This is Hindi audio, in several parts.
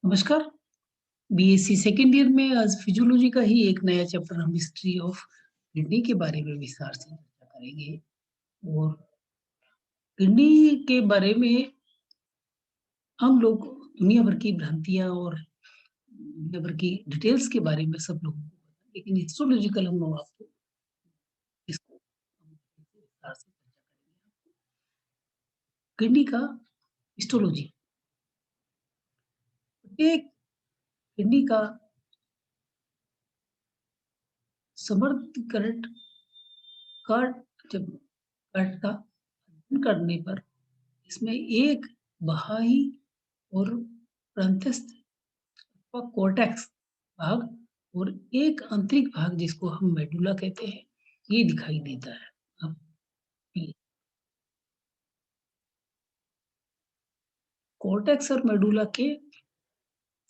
नमस्कार। बीएससी सेकंड ईयर में आज फिजियोलॉजी का ही एक नया चैप्टर हम हिस्ट्री ऑफ किडनी के बारे में विस्तार से चर्चा करेंगे। और किडनी के बारे में हम लोग दुनिया भर की भ्रांतियाँ और दुनिया भर की डिटेल्स के बारे में सब लोगों को पता है, लेकिन हिस्टोलॉजिकल हम लोग आपको इसको हम विस्तार से चर्चा करेंगे। किडनी का हिस्टोलॉजी, प्रत्येक किडनी का समर्थीकरण कार्ड जब कार्ड का अध्ययन करने पर इसमें एक बाह्य और प्रांतस्थ व कोर्टेक्स भाग और एक आंतरिक भाग जिसको हम मेडुला कहते हैं, ये दिखाई देता है। अब ये कोर्टेक्स और मेडुला के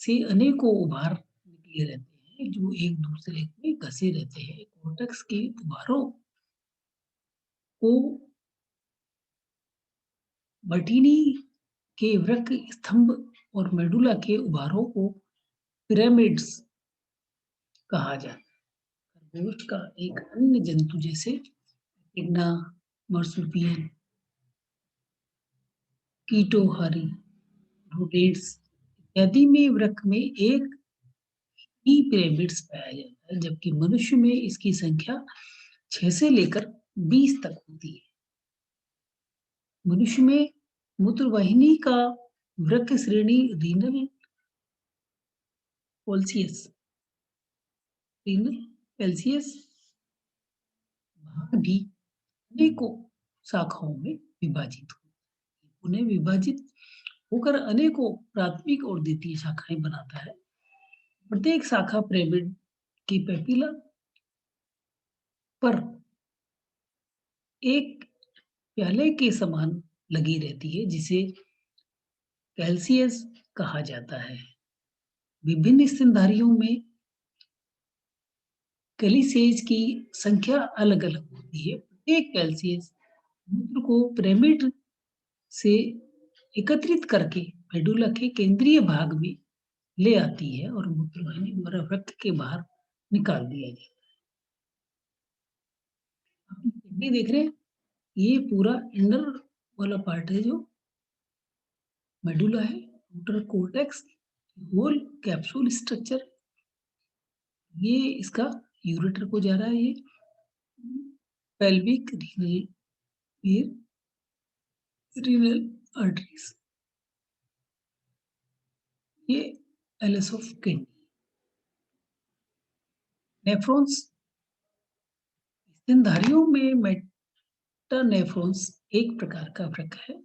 से अनेकों उभार निकले रहते हैं, जो एक दूसरे में घसे रहते हैं। कोर्टेक्स के उभारों को बर्टीनी के वृक्क स्तंभ और मेडुला के उभारों को पिरामिड्स कहा जाता है। खरगोश का एक अन्य जंतु जैसे इग्ना, मार्सुपियल, कीटोहारी, रोडेट्स इत्यादि में वृक्क में एक ही पिरामिड्स पाया जाता है, जबकि मनुष्य में इसकी संख्या 6 से लेकर 20 तक होती है। मनुष्य में मूत्रवाहिनी का वृक्क श्रेणी रीनल कोल्सियस रीनल कैल्सियस भाग भी अनेकों शाखाओं में विभाजित हो। उन्हें विभाजित होकर अनेकों प्राथमिक और द्वितीय शाखाएं बनाता है। प्रत्येक शाखा पिरामिड की पेपिला पर एक प्याले के समान लगी रहती है, जिसे कैल्सियस कहा जाता है। विभिन्न स्तनधारियों में कैलिसेज की संख्या अलग-अलग होती है। प्रत्येक कैल्सियस मूत्र को पिरामिड से एकत्रित करके मेडुला के केंद्रीय भाग में ले आती है और मूत्रवाहिनी द्वारा रक्त के बाहर निकाल दिया जाता है। आप किडनी देख रहे हैं? ये पूरा इनर वाला पार्ट है जो मेडुला है, outer cortex, whole capsule structure, ये इसका यूरेटर को जा रहा है, ये पेल्विक रीनल फिर रीनल आर्टरीज, ये एलएस ऑफ किडनी। नेफ्रॉन्स, स्तनधारियों में मेटानेफ्रॉन्स एक प्रकार का वृक्क है।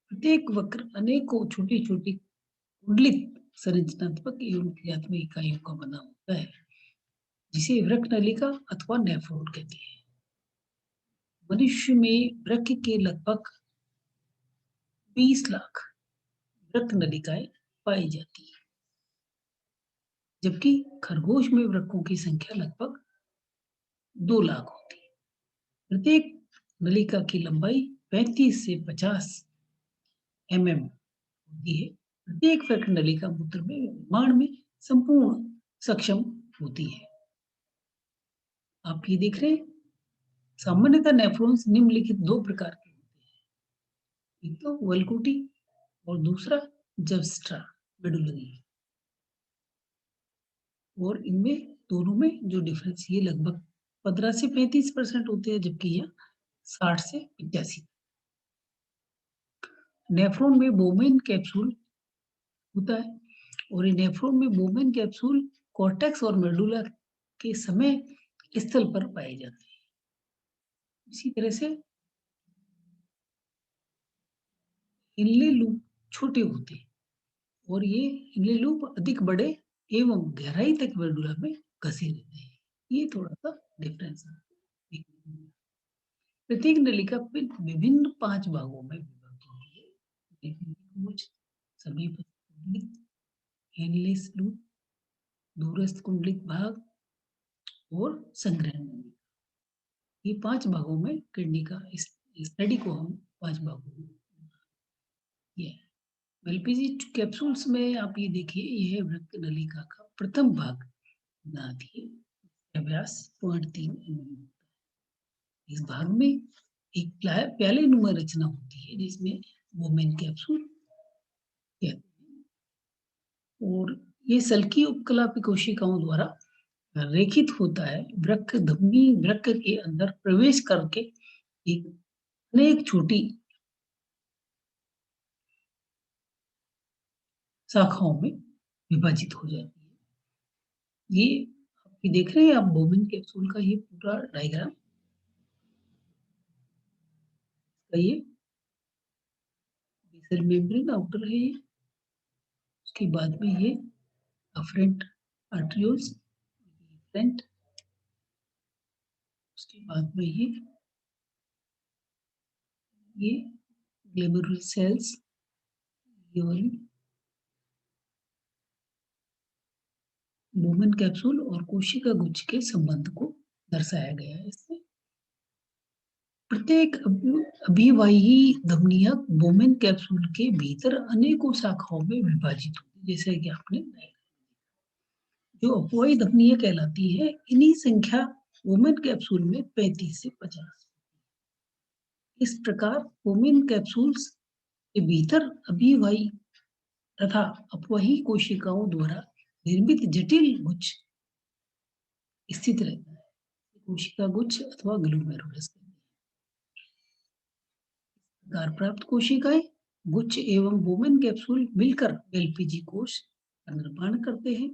प्रत्येक वक्र अनेकों छोटी-छोटी कुंडलित संरचनात्मक एवं क्रियात्मक इकाइयों का बना होता है, जिसे वृक्क नलिका अथवा नेफ्रॉन कहते हैं। मनुष्य में वृक्क के लगभग 20 लाख वृक्क नलिकाएं पाई जाती है, जबकि खरगोश में वृक्कों की संख्या लगभग 2 लाख होती है। प्रत्येक नलिका की लंबाई 35 से 50 एमएम होती है। प्रत्येक वृक्क नलिका मूत्र में निर्माण में संपूर्ण सक्षम होती है। आप ये देख रहे हैं, सामान्यतः नेफ्रॉन्स निम्नलिखित 2 प्रकार के होते हैं। एक तो वल्कुटी और दूसरा जबस्ट्रा मेडुलरी। और इनमें दोनों में जो डिफरेंस ये लगभग 15 से 35% होते हैं, जबकि यह 60 से 85। नेफ्रॉन में बोमेन कैप्सूल होता है और ये नेफ्रॉन में बोमेन कैप्सूल कॉर्टेक्स और मेडुला के समय स्थल पर पाए जाते हैं। इसी तरह से इनले लूप छोटे होते हैं और ये इनले लूप अधिक बड़े एवं गहराई तक मेडुला में घसे रहते हैं। ये थोड़ा-सा डिफरेंस है। प्रत्येक नलिका विभिन्न 5 भागों में विभक्त होती है। त्रिभुज, समीप कुंडलित, एनलेस लूप, दूरस्थ कुंडलित भाग और संग्रहण नलिका। ये 5 भागों में किडनी का इस स्टडी को हम 5 भागों में किया है। एलपीजी कैप्सूल्स में आप ये देखिए, ये है वृक्क नलिका का प्रथम भाग, नाभिक व्यास 0.3 mm। इस भाग में एक प्यालेनुमा रचना होती है जिसमें वोमेन कैप्सूल कहते हैं, और ये सल्की उपकला कोशिकाओं द्वारा रेखित होता है। वृक्क धमनी वृक्क के अंदर प्रवेश करके एक अनेक छोटी शाखाओं में विभाजित हो जाती है। ये आप देख रहे हैं आप बोमेन कैप्सूल का ये पूरा डायग्राम, का ये बेसल मेम्ब्रेन आउटर है ये। उसके बाद में ये अफरेंट आर्टरियोल्स, फ्रंट, उसके बाद में ये ग्लोमेरुलर सेल्स, ये वाली बोमेन कैप्सूल और कोशिका गुच्छ के संबंध को दर्शाया गया है इसमें। प्रत्येक अभिवाही धमनियां बोमेन कैप्सूल के भीतर अनेकों शाखाओं में विभाजित होती है, जैसे कि आपने जो अपवाही धमनियां कहलाती है, इन्हीं संख्या बोमेन कैप्सूल में 35 से 50। इस प्रकार बोमेन कैप्सूल्स के भीतर अभिवाही तथा अपवाही कोशिकाओं द्वारा निर्मित जटिल गुच्छ स्थित रहता है। कोशिका गुच्छ अथवा ग्लोमेरुलस प्रकार प्राप्त कोशिकाएं गुच्छ एवं बोमेन कैप्सूल मिलकर एलपीजी कोश का निर्माण करते हैं।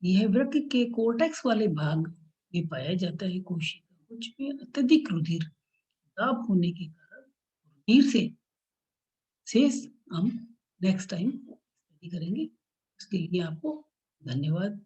यह वृक्क के कोर्टेक्स वाले भाग में पाया जाता है। कोशिका गुच्छ में अत्यधिक रुधिर दाब होने के कारण रुधिर से शेष हम नेक्स्ट टाइम स्टडी करेंगे। उसके लिए आपको धन्यवाद।